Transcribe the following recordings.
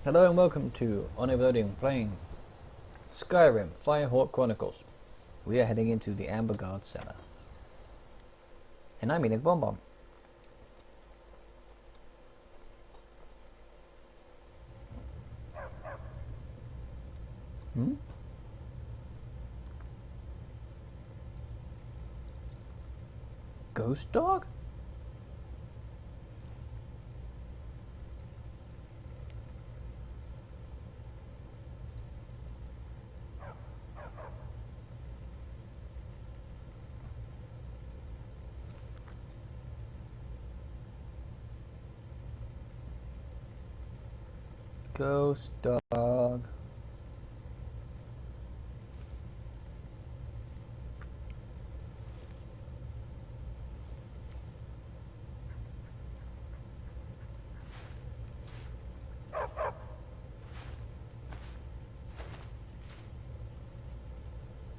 Hello and welcome to Odin playing Skyrim Firehawk Chronicles. We are heading into the Amber Guard Cellar. And I'm eating Bomb Bomb. Ghost dog? Ghost dog.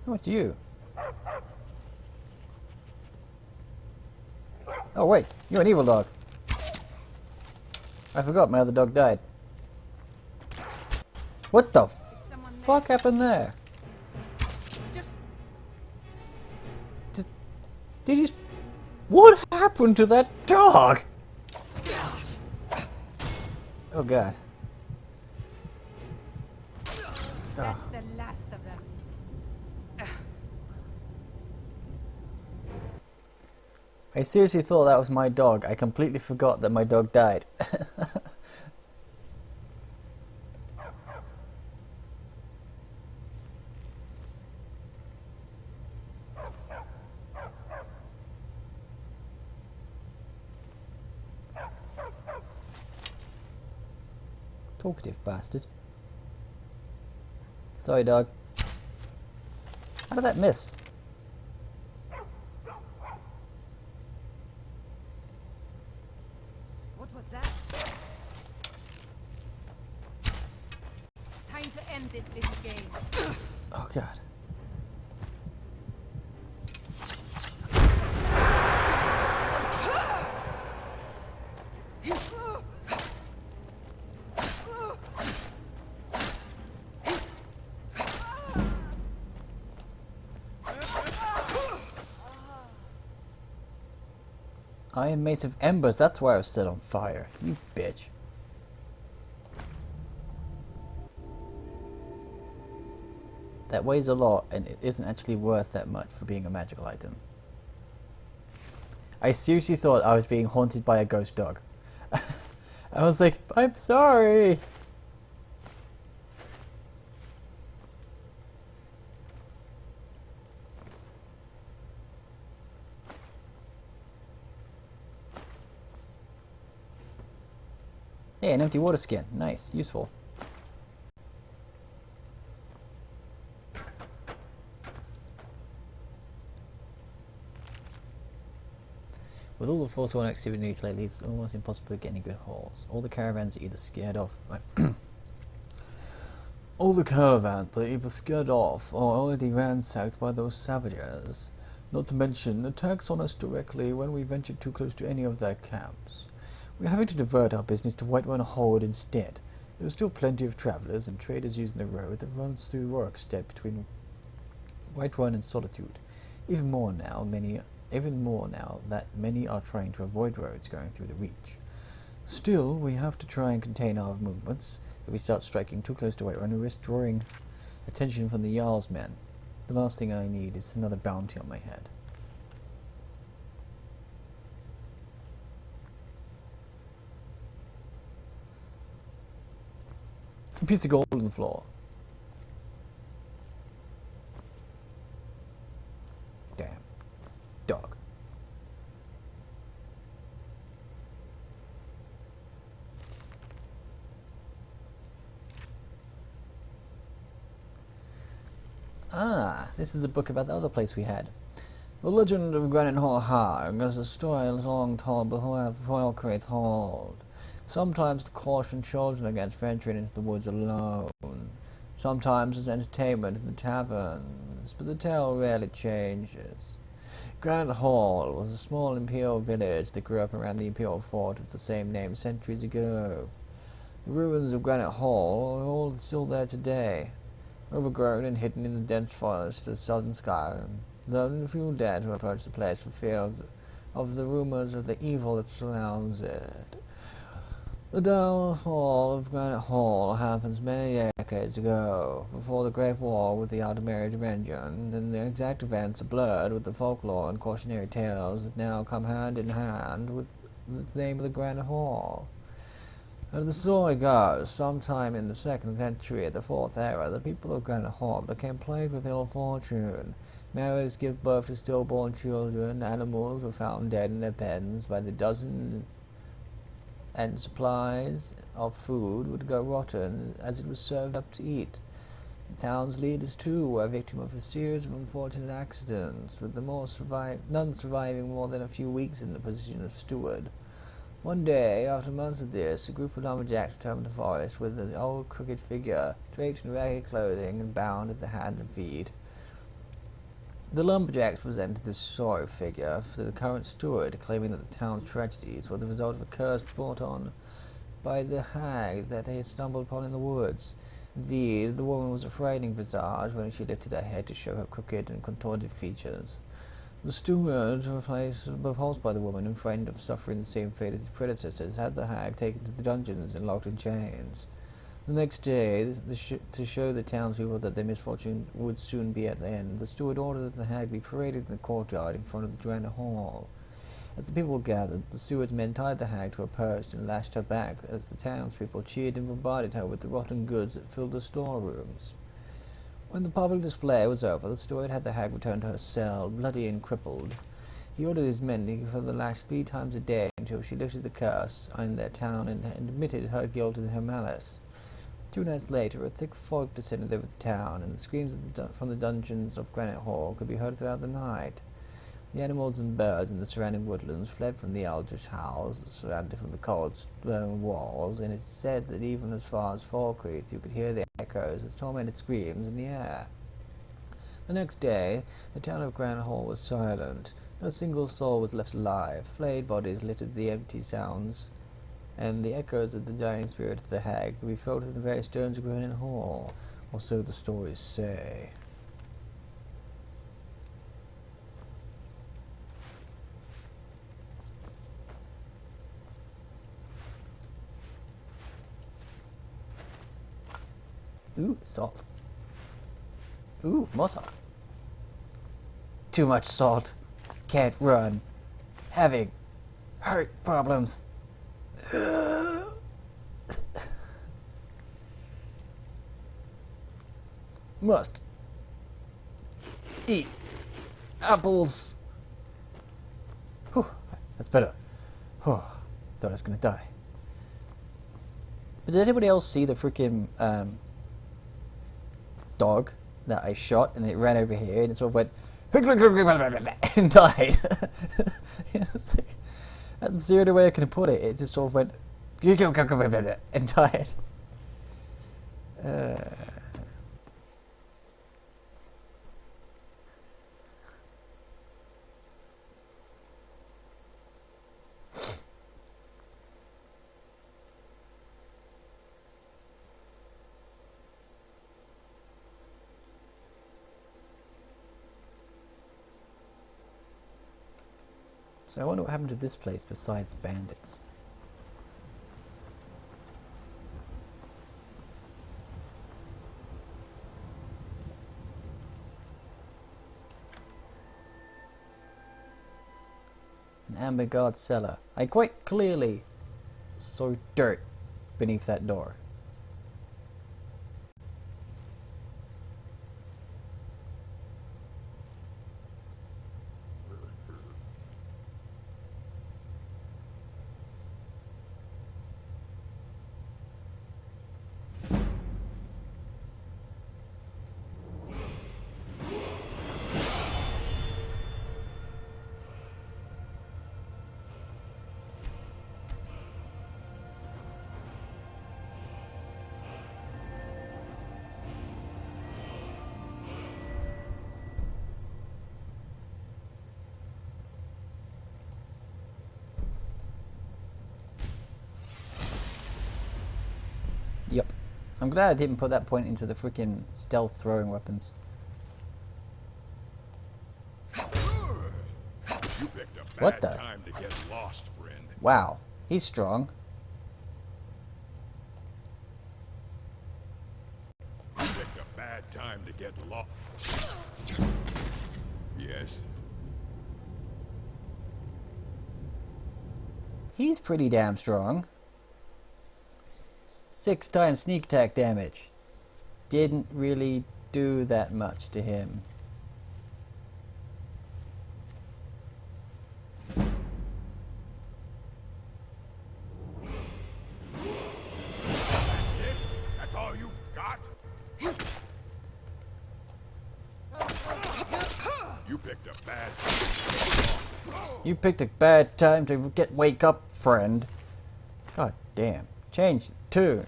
Oh, it's you. Oh wait, you're an evil dog. I forgot my other dog died. What the fuck happened there? Did you... What happened to that dog? Oh god. That's the last of them. I seriously thought that was my dog. I completely forgot that my dog died. Talkative bastard. Sorry, dog. How did that miss? What was that? Time to end this little game. Oh god. Iron Mace of Embers, that's why I was set on fire. You bitch. That weighs a lot and it isn't actually worth that much for being a magical item. I seriously thought I was being haunted by a ghost dog. I was like, I'm sorry! Hey, an empty water skin. Nice, useful. With all the Forsworn activities lately, it's almost impossible to get any good hauls. All the caravans are either scared off or already ransacked by those savages. Not to mention attacks on us directly when we venture too close to any of their camps. We're having to divert our business to Whiterun Hold instead. There are still plenty of travellers and traders using the road that runs through Rorikstead between Whiterun and Solitude. Even more now that many are trying to avoid roads going through the Reach. Still, we have to try and contain our movements. If we start striking too close to Whiterun, we risk drawing attention from the Jarl's men. The last thing I need is another bounty on my head. A piece of gold on the floor. Damn. Dog. Ah, this is the book about the other place we had. The Legend of Granite Hall Hag is a story long told before Wildcraith Hold. Sometimes to caution children against venturing into the woods alone. Sometimes as entertainment in the taverns, but the tale rarely changes. Granite Hall was a small imperial village that grew up around the imperial fort of the same name centuries ago. The ruins of Granite Hall are all still there today, overgrown and hidden in the dense forest of southern Skyrim. There are few dare to approach the place for fear of the rumors of the evil that surrounds it. The downfall of Granite Hall happens many decades ago, before the Great War with the Outer Dimension, and the exact events are blurred with the folklore and cautionary tales that now come hand in hand with the name of the Granite Hall. As the story goes, sometime in the 2nd century of the 4th era, the people of Granite Hall became plagued with ill fortune. Marriages give birth to stillborn children, animals were found dead in their pens by the dozens, and supplies of food would go rotten as it was served up to eat. The town's leaders, too, were a victim of a series of unfortunate accidents, with none surviving more than a few weeks in the position of steward. One day, after months of this, a group of lumberjacks returned to the forest with an old crooked figure, draped in ragged clothing and bound at the hands and feet. The lumberjacks presented this sorry figure to the current steward, claiming that the town's tragedies were the result of a curse brought on by the hag that they had stumbled upon in the woods. Indeed, the woman was a frightening visage when she lifted her head to show her crooked and contorted features. The steward, repulsed by the woman and frightened of suffering the same fate as his predecessors, had the hag taken to the dungeons and locked in chains. The next day, to show the townspeople that their misfortune would soon be at the end, the steward ordered that the hag be paraded in the courtyard in front of the Granite Hall. As the people gathered, the steward's men tied the hag to a post and lashed her back as the townspeople cheered and bombarded her with the rotten goods that filled the storerooms. When the public display was over, the steward had the hag returned to her cell, bloody and crippled. He ordered his men to give her the lash 3 times a day until she lifted the curse on their town and admitted her guilt and her malice. 2 nights later, a thick fog descended over the town, and the screams from the dungeons of Granite Hall could be heard throughout the night. The animals and birds in the surrounding woodlands fled from the eldritch howls that surrounded from the cold stone walls, and it is said that even as far as Falkreath you could hear the echoes of tormented screams in the air. The next day, the town of Granite Hall was silent. Not a single soul was left alive. Flayed bodies littered the empty sounds, and the echoes of the dying spirit of the hag could be felt in the very stones of Granite Hall, or so the stories say. Ooh, salt. Ooh, more salt. Too much salt. Can't run. Having heart problems. Must eat apples. Whew, that's better. Whew, thought I was gonna die. But did anybody else see the freaking dog that I shot and it ran over here and it sort of went and died? It's like, that's the only way I can put it. It just sort of went and died. So I wonder what happened to this place besides bandits. An amber guard cellar. I quite clearly saw dirt beneath that door. Yep. I'm glad I didn't put that point into the freaking stealth throwing weapons. You picked a What bad the? time to get lost, friend. Wow. He's strong. You picked a bad time to get lost. Yes. He's pretty damn strong. 6 times sneak attack damage. Didn't really do that much to him. That's all you got? You picked a bad time. You picked a bad time to wake up, friend. God damn. Change the tune.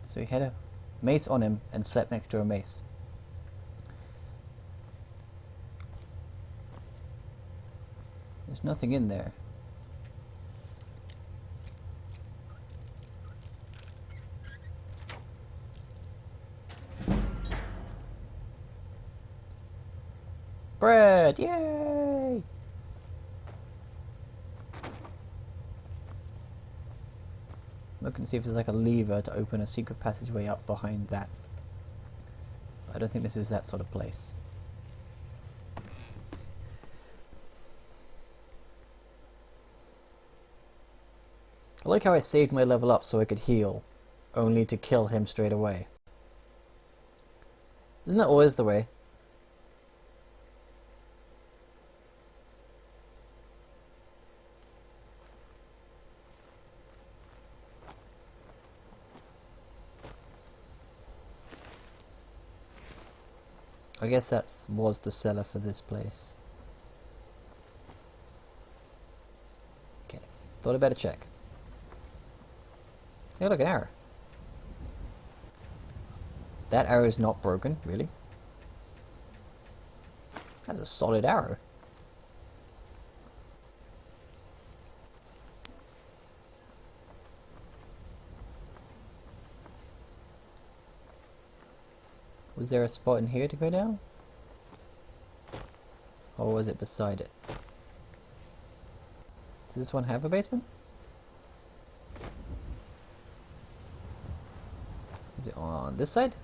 So he had a mace on him and slept next to a mace. There's nothing in there. Bread! Yay! Look and see if there's like a lever to open a secret passageway up behind that. But I don't think this is that sort of place. I like how I saved my level up so I could heal, only to kill him straight away. Isn't that always the way? I guess that was the cellar for this place. Okay, thought I'd better check. Hey, look, an arrow. That arrow is not broken, really. That's a solid arrow. Was there a spot in here to go down? Or was it beside it? Does this one have a basement? Is it on this side?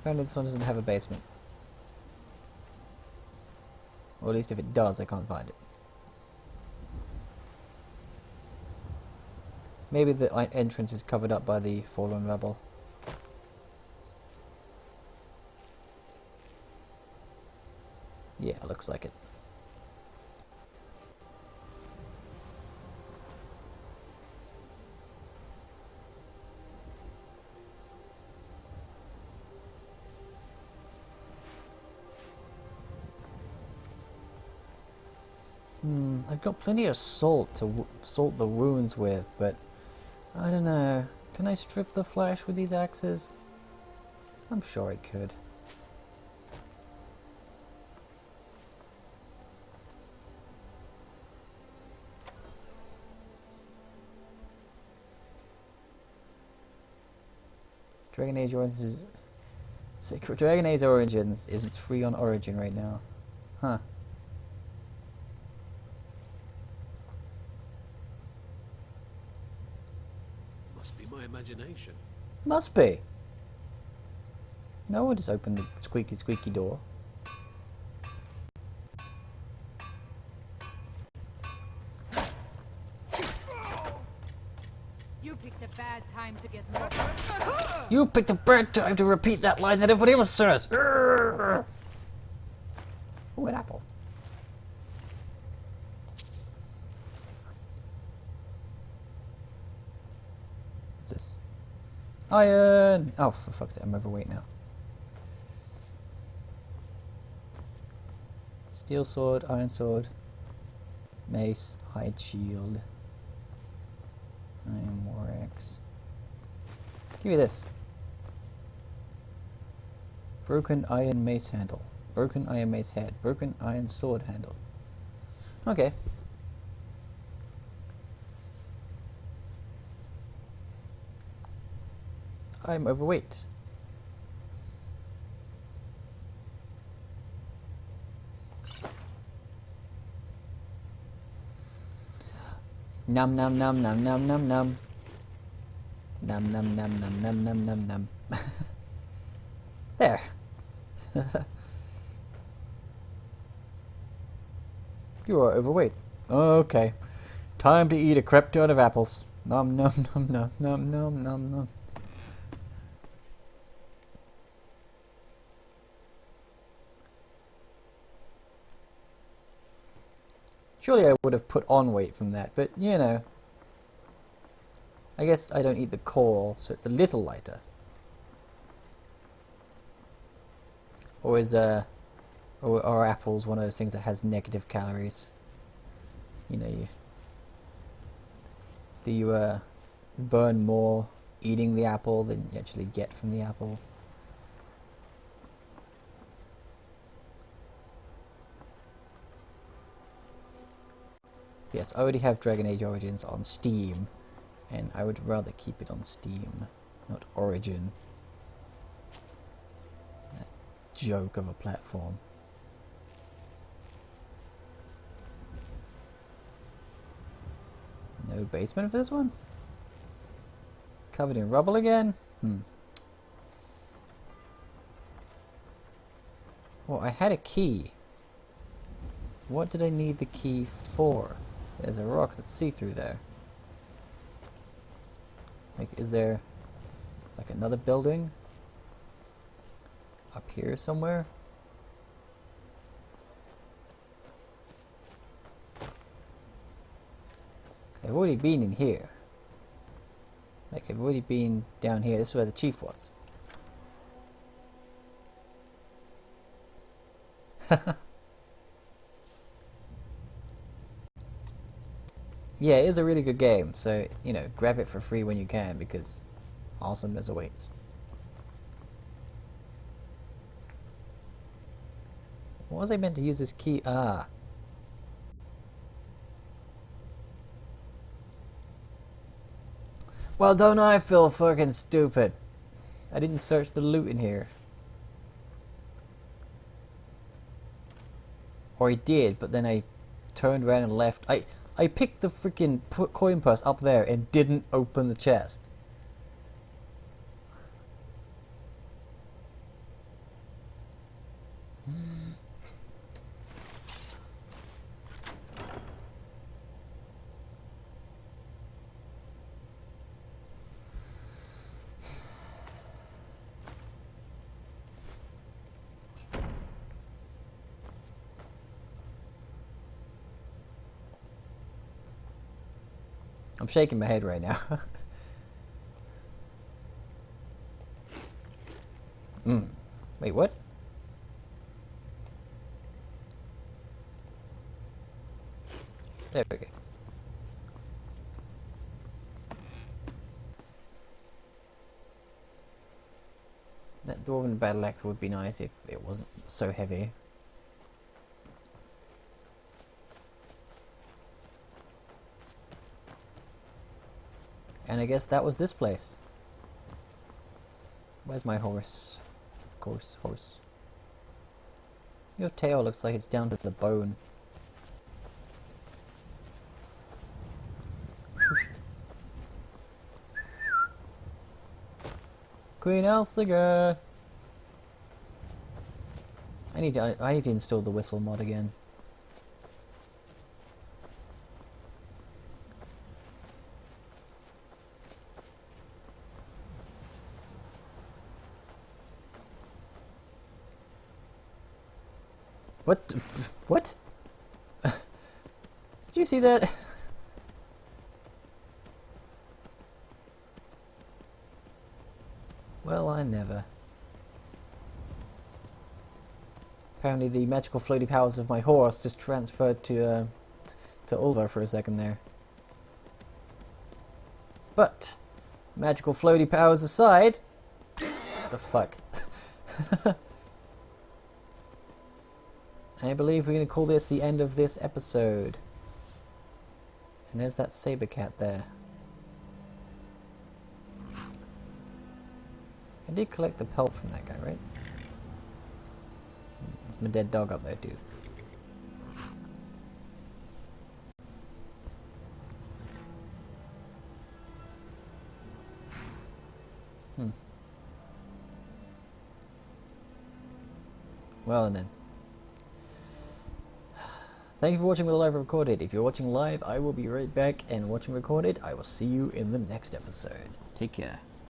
Apparently this one doesn't have a basement. Or at least if it does, I can't find it. Maybe the entrance is covered up by the fallen rubble. Yeah, looks like it. I've got plenty of salt to salt the wounds with, but I don't know. Can I strip the flesh with these axes? I'm sure I could. Dragon Age Origins Dragon Age Origins isn't free on Origin right now. Huh. Must be my imagination. Must be. No, we'll just open the squeaky door. You picked a bad time to get more. You picked a bad time to repeat that line that everybody else says. Ooh, an apple. What's this? Iron! Oh, for fuck's sake, I'm overweight now. Steel sword, iron sword, mace, hide shield, iron war axe. Give me this. Broken iron mace handle. Broken iron mace head. Broken iron sword handle. Okay. I'm overweight. Num num num num num num num. Num num num num num num num num. There. You are overweight. Okay. Time to eat a crap ton of apples. Nom nom nom nom nom nom nom nom. Surely I would have put on weight from that, but you know. I guess I don't eat the core, so it's a little lighter. Or is or are apples one of those things that has negative calories? You know, do you burn more eating the apple than you actually get from the apple? Yes, I already have Dragon Age Origins on Steam, and I would rather keep it on Steam, not Origin. That joke of a platform. No basement for this one? Covered in rubble again? Well, I had a key. What did I need the key for? There's a rock that's see-through there. Like, is there like another building up here somewhere? I've already been in here. Like, I've already been down here. This is where the chief was. Yeah, it is a really good game, so, you know, grab it for free when you can, because awesomeness awaits. What was I meant to use this key? Ah. Well, don't I feel fucking stupid? I didn't search the loot in here. Or I did, but then I turned around and left. I picked the freaking coin purse up there and didn't open the chest. I'm shaking my head right now. Wait, what? There we go. That dwarven battle axe would be nice if it wasn't so heavy. And I guess that was this place. Where's my horse? Of course, horse. Your tail looks like it's down to the bone. Queen Elsiga! I need to install the whistle mod again. What? What? Did you see that? Well, I never. Apparently the magical floaty powers of my horse just transferred to Ulva for a second there. But, magical floaty powers aside... What the fuck? I believe we're going to call this the end of this episode. And there's that saber cat there. I did collect the pelt from that guy, right? There's my dead dog up there too. Well then. Thank you for watching with the live recorded. If you're watching live, I will be right back, and watching recorded, I will see you in the next episode. Take care.